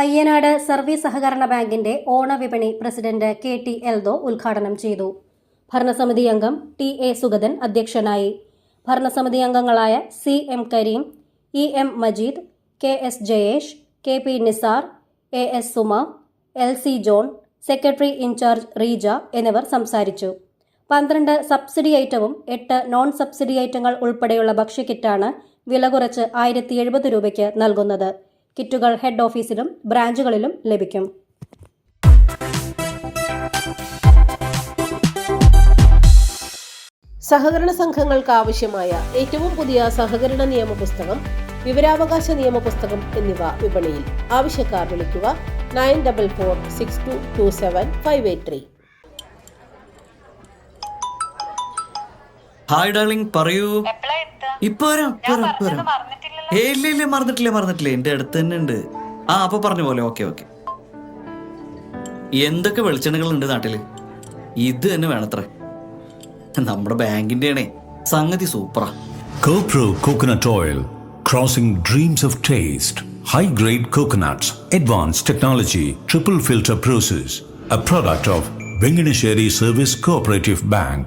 Ayyanad service സഹകരണ ബാങ്കിന്റെ ഓണവിപണി president KT Eldho ഉദ്ഘാടനം ചെയ്തു. ഭരണസമിതി അംഗം TA സുഗതൻ അധ്യക്ഷനായി. ഭരണസമിതി അംഗങ്ങളായ CM Kareem, EM Majeed, KS Jayesh, KP Nisar, AS Suma, LC John, secretary in charge Reeja എന്നിവർ സംസാരിച്ചു. 12 സബ്സിഡി ഐറ്റവും 8 നോൺ സബ്സിഡി ഐറ്റങ്ങൾ ഉൾപ്പെടെയുള്ള ഭക്ഷ്യക്കിറ്റാണ് വില കുറച്ച് 1070 രൂപയ്ക്ക് നൽകുന്നത്. കിറ്റുകൾ ഹെഡ് ഓഫീസിലും ബ്രാഞ്ചുകളിലും ലഭിക്കും. സഹകരണ സംഘങ്ങൾക്ക് ആവശ്യമായ ഏറ്റവും പുതിയ സഹകരണ നിയമ പുസ്തകം, വിവരാവകാശ നിയമ പുസ്തകം എന്നിവ വിപണിയിൽ. ആവശ്യക്കാർ വിളിക്കുക 9446227583. ഹായ് ഡാർലിംഗ്, പറയൂ. ഇപ്പൊ ഇല്ല മറന്നിട്ടില്ല, എന്റെ അടുത്ത് തന്നെ ഉണ്ട്. അപ്പൊ പറഞ്ഞ പോലെ. ഓക്കെ. എന്തൊക്കെ വെളിച്ചെണ്ണകൾ ഉണ്ട് നാട്ടില്? ഇത് തന്നെ വേണത്രേ. നമ്മുടെ ബാങ്കിന്റെ ആണേ, സംഗതി സൂപ്പറാ. CoPro Coconut Oil, crossing dreams of taste. High grade coconuts, advanced technology, triple filter process. A product of Venganesheri Service Cooperative Bank.